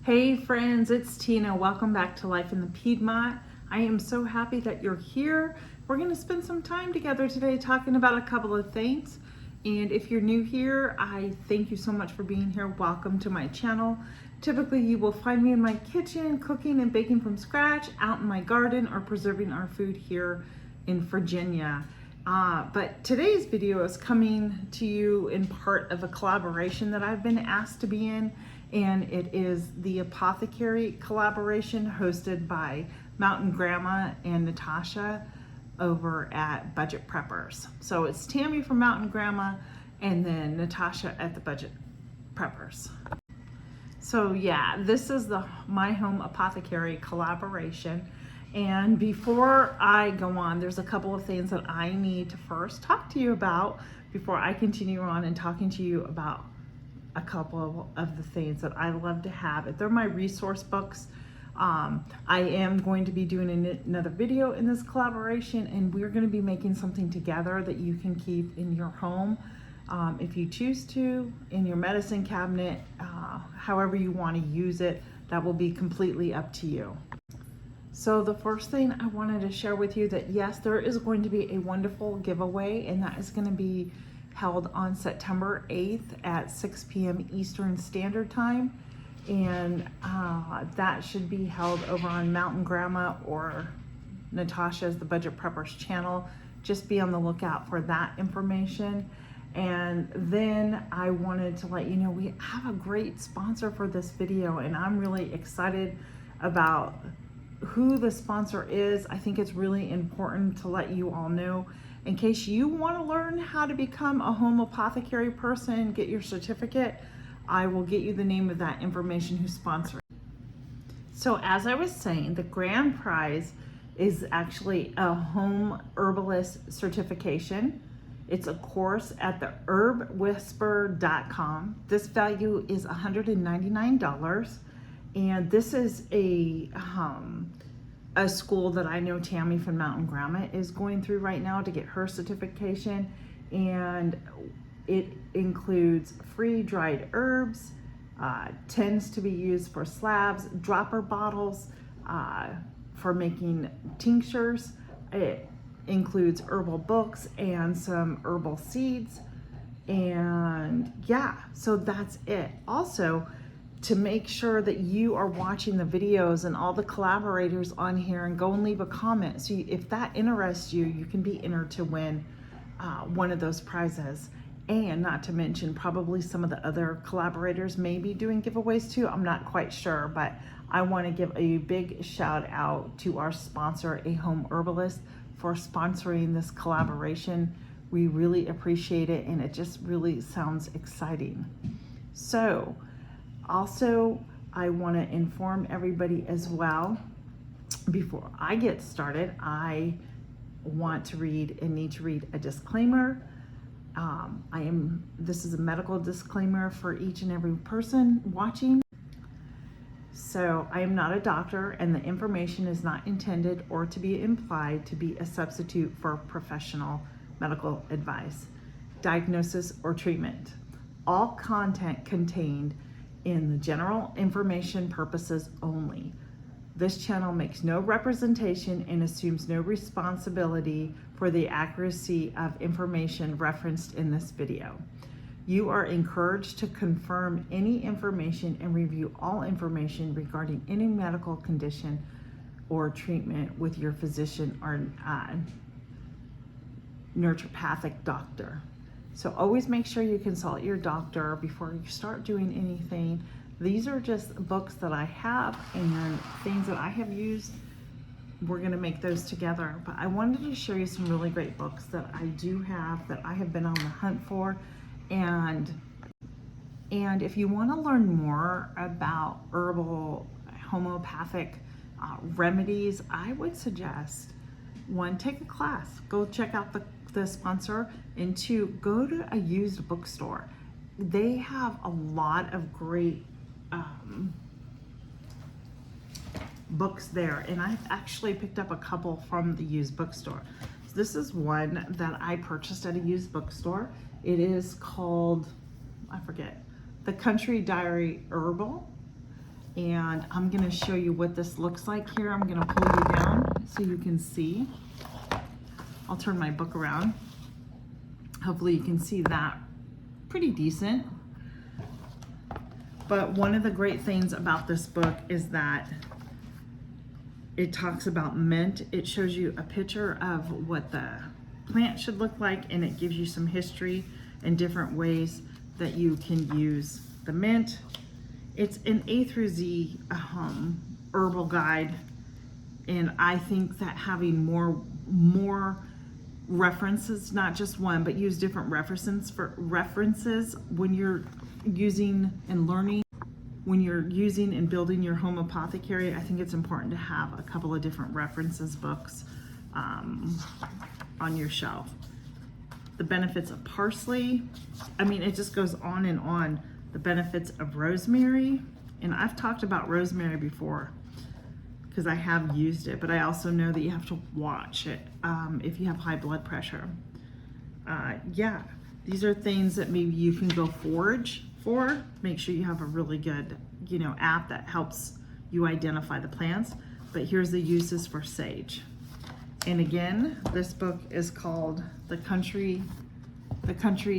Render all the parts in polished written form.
Hey friends, it's Tina. Welcome back to Life in the Piedmont. I am so happy that you're here. We're going to spend some time together today talking about a couple of things. And if you're new here, I thank you so much for being here. Welcome to my channel. Typically, you will find me in my kitchen cooking and baking from scratch, out in my garden, or preserving our food here in Virginia. But today's video is coming to you in part of a collaboration that I've been asked to be in, and it is the Apothecary collaboration hosted by Mountain Grandma and Natasha over at Budget Preppers. So it's Tammy from Mountain Grandma and then Natasha at the Budget Preppers. So yeah, this is the My Home Apothecary collaboration. And before I go on, there's a couple of things that I need to first talk to you about before I continue on and talking to you about a couple of the things that I love to have. They're my resource books. I am going to be doing another video in this collaboration, and we're going to be making something together that you can keep in your home if you choose to, in your medicine cabinet, however you want to use it. That will be completely up to you. So the first thing I wanted to share with you that yes, there is going to be a wonderful giveaway, and that is going to be held on September 8th at 6 p.m. Eastern Standard Time. And that should be held over on Mountain Grandma or Natasha's The Budget Preppers channel. Just be on the lookout for that information. And then I wanted to let you know we have a great sponsor for this video, and I'm really excited about who the sponsor is. I think it's really important to let you all know in case you want to learn how to become a home apothecary person, get your certificate. I will get you the name of that information who's sponsoring. So as I was saying, the grand prize is actually a home herbalist certification. It's a course at the herbwhisper.com. This value is $199. And this is a school that I know Tammy from Mountain Grandma is going through right now to get her certification. And it includes free dried herbs, tins to be used for slabs, dropper bottles for making tinctures. It includes herbal books and some herbal seeds. And yeah, so that's it. Also, to make sure that you are watching the videos and all the collaborators on here, and go and leave a comment. So if that interests you, you can be entered to win one of those prizes. And not to mention, probably some of the other collaborators may be doing giveaways too. I'm not quite sure, but I want to give a big shout out to our sponsor, A Home Herbalist, for sponsoring this collaboration. We really appreciate it, and it just really sounds exciting. So also, I want to inform everybody as well, before I get started, I want to read and need to read a disclaimer. This is a medical disclaimer for each and every person watching. So I am not a doctor, and the information is not intended or to be implied to be a substitute for professional medical advice, diagnosis, or treatment. All content contained in the general information purposes only. This channel makes no representation and assumes no responsibility for the accuracy of information referenced in this video. You are encouraged to confirm any information and review all information regarding any medical condition or treatment with your physician or naturopathic doctor. So always make sure you consult your doctor before you start doing anything. These are just books that I have and things that I have used. We're going to make those together. But I wanted to show you some really great books that I do have, that I have been on the hunt for. And if you want to learn more about herbal, homeopathic remedies, I would suggest, one, take a class. Go check out the sponsor, and two, go to a used bookstore. They have a lot of great books there, and I've actually picked up a couple from the used bookstore. So this is one that I purchased at a used bookstore. It is called, I forget, The Country Diary Herbal, And I'm gonna show you what this looks like here. I'm gonna pull you down so you can see. I'll turn my book around. Hopefully you can see that pretty decent. But one of the great things about this book is that it talks about mint. It shows you a picture of what the plant should look like, and it gives you some history and different ways that you can use the mint. It's an A through Z herbal guide, and I think that having more references, not just one, but use different references when you're using and learning, when you're using and building your home apothecary. I think it's important to have a couple of different references books on your shelf. The benefits of parsley, I mean, it just goes on and on. The benefits of rosemary, and I've talked about rosemary before because I have used it, but I also know that you have to watch it if you have high blood pressure. Yeah, these are things that maybe you can go forage for. Make sure you have a really good, app that helps you identify the plants. But here's the uses for sage. And again, this book is called The Country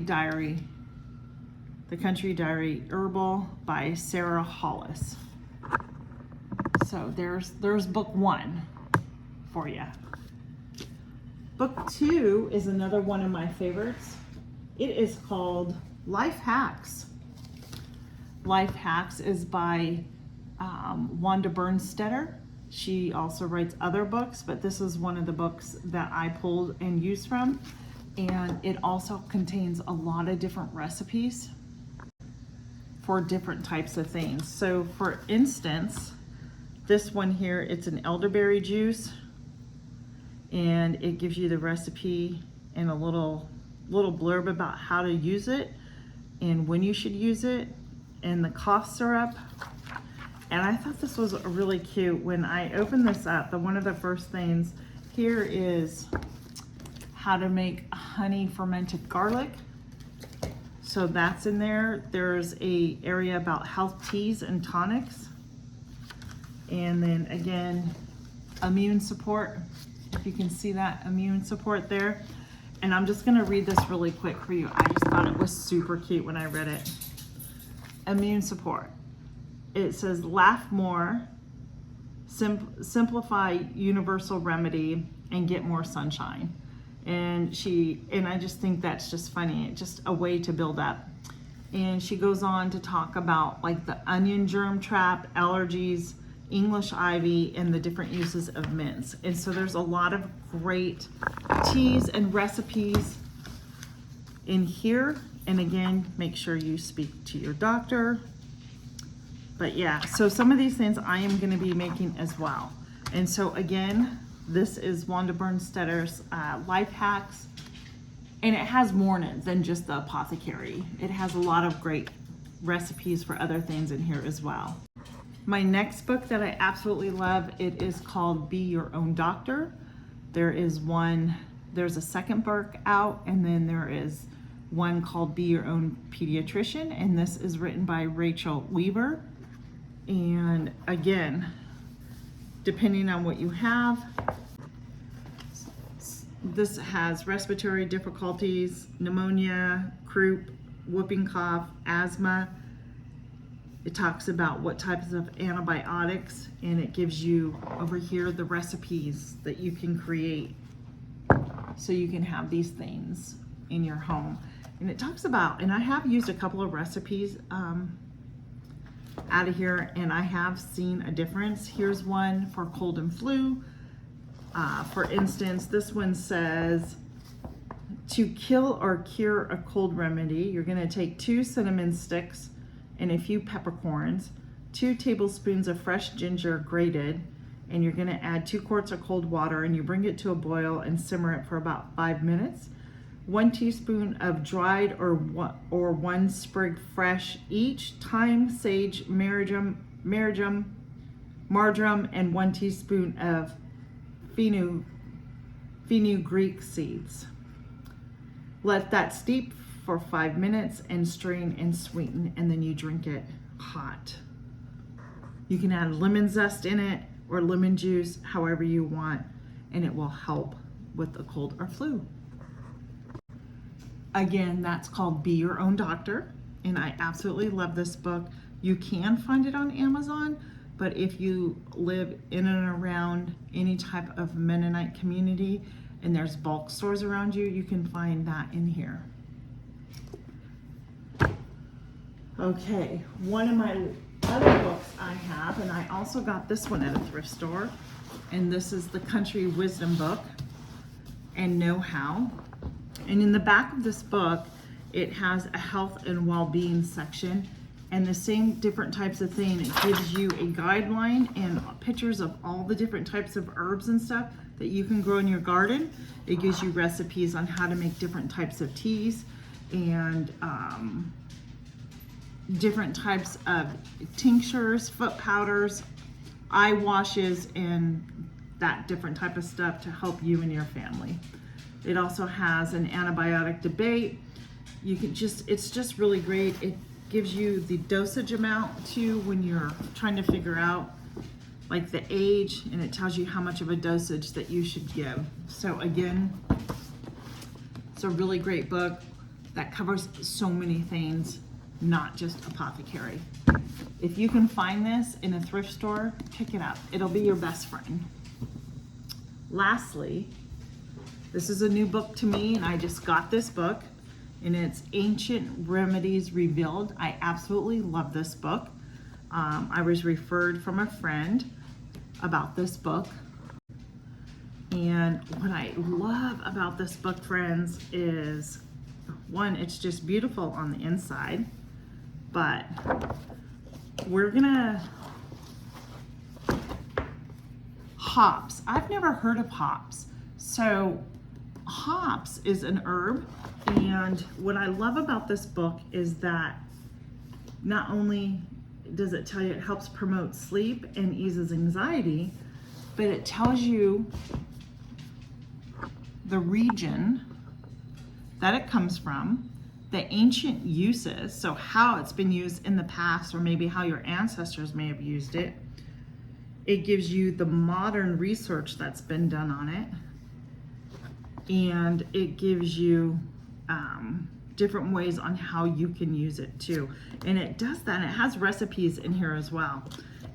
Diary Herbal by Sarah Hollis. So there's book 1 for you. Book 2 is another one of my favorites. It is called Life Hacks. Life Hacks is by Wanda Bernstetter. She also writes other books, but this is one of the books that I pulled and used from. And it also contains a lot of different recipes for different types of things. So for instance, this one here, it's an elderberry juice, and it gives you the recipe and a little blurb about how to use it and when you should use it, and the cough syrup. And I thought this was really cute. When I opened this up, one of the first things here is how to make honey fermented garlic. So that's in there. There's a area about health teas and tonics. And then again, immune support. If you can see that immune support there. And I'm just gonna read this really quick for you. I just thought it was super cute when I read it. Immune support. It says, laugh more, simplify universal remedy, and get more sunshine. And I just think that's just funny. It's just a way to build up. And she goes on to talk about like the onion germ trap, allergies, English ivy, and the different uses of mints. And so there's a lot of great teas and recipes in here. And again, make sure you speak to your doctor. But yeah, so some of these things I am going to be making as well. And so again, this is Wanda Bernstetter's Life Hacks. And it has more in it than just the apothecary. It has a lot of great recipes for other things in here as well. My next book that I absolutely love, it is called Be Your Own Doctor. There's a second book out, and then there is one called Be Your Own Pediatrician, and this is written by Rachel Weaver. And again, depending on what you have, this has respiratory difficulties, pneumonia, croup, whooping cough, asthma. It talks about what types of antibiotics, and it gives you over here the recipes that you can create so you can have these things in your home. And it talks about, and I have used a couple of recipes out of here, and I have seen a difference. Here's one for cold and flu. For instance, this one says, to kill or cure a cold remedy, you're gonna take 2 cinnamon sticks and a few peppercorns, 2 tablespoons of fresh ginger grated, and you're gonna add 2 quarts of cold water, and you bring it to a boil and simmer it for about 5 minutes. 1 teaspoon of dried or 1 sprig fresh each, thyme, sage, marjoram, and 1 teaspoon of fenugreek seeds. Let that steep for 5 minutes and strain and sweeten, and then you drink it hot. You can add lemon zest in it or lemon juice, however you want, and it will help with a cold or flu. Again, that's called Be Your Own Doctor, and I absolutely love this book. You can find it on Amazon, but if you live in and around any type of Mennonite community and there's bulk stores around you, you can find that in here. Okay, one of my other books I have, and I also got this one at a thrift store, and this is the Country Wisdom book and Know-How. And in the back of this book, it has a health and well-being section, and the same different types of thing. It gives you a guideline and pictures of all the different types of herbs and stuff that you can grow in your garden. It gives you recipes on how to make different types of teas and different types of tinctures, foot powders, eye washes, and that different type of stuff to help you and your family. It also has an antibiotic debate. You can it's just really great. It gives you the dosage amount too when you're trying to figure out like the age, and it tells you how much of a dosage that you should give. So again, it's a really great book that covers so many things, not just apothecary. If you can find this in a thrift store, pick it up. It'll be your best friend. Lastly, this is a new book to me, and I just got this book, and it's Ancient Remedies Revealed. I absolutely love this book. I was referred from a friend about this book. And what I love about this book, friends, is one, it's just beautiful on the inside, but we're gonna, hops. I've never heard of hops. So hops is an herb, and what I love about this book is that not only does it tell you it helps promote sleep and eases anxiety, but it tells you the region that it comes from, the ancient uses, so how it's been used in the past, or maybe how your ancestors may have used it. It gives you the modern research that's been done on it, and it gives you different ways on how you can use it too. And it does that, it has recipes in here as well.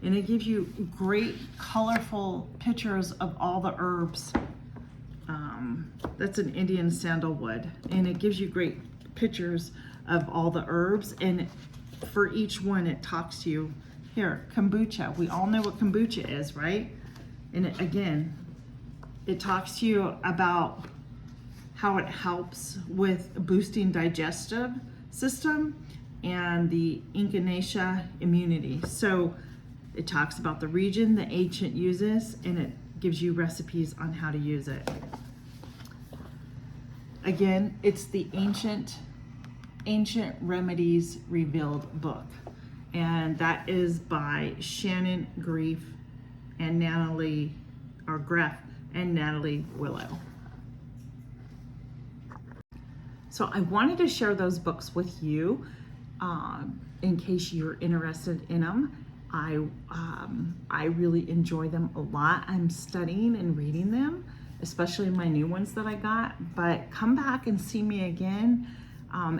And it gives you great colorful pictures of all the herbs. That's an Indian sandalwood, and it gives you great pictures of all the herbs, and for each one it talks to you. Here, kombucha, we all know what kombucha is, right? And it talks to you about how it helps with boosting digestive system and the echinacea immunity. So it talks about the region, the ancient uses, and it gives you recipes on how to use it. Again, it's the Ancient Remedies Revealed book, and that is by Shannon Greff and Natalie Willow. So I wanted to share those books with you in case you're interested in them. I really enjoy them a lot. I'm studying and reading them, especially my new ones that I got. But come back and see me again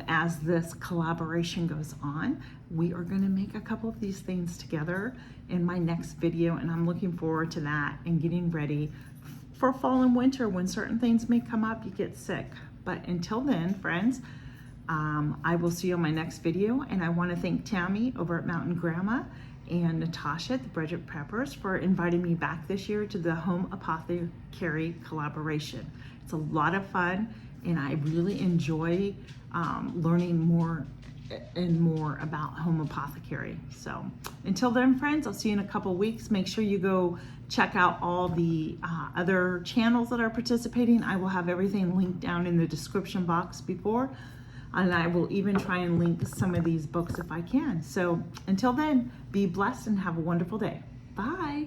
as this collaboration goes on. We are going to make a couple of these things together in my next video, and I'm looking forward to that and getting ready for fall and winter when certain things may come up, you get sick. But until then, friends, I will see you on my next video, and I want to thank Tammy over at Mountain Grandma and Natasha at the Bridget Preppers for inviting me back this year to the Home Apothecary collaboration. It's a lot of fun, and I really enjoy learning more and more about home apothecary. So until then, friends, I'll see you in a couple weeks. Make sure you go check out all the other channels that are participating. I will have everything linked down in the description box before, and I will even try and link some of these books if I can. So until then, be blessed and have a wonderful day. Bye.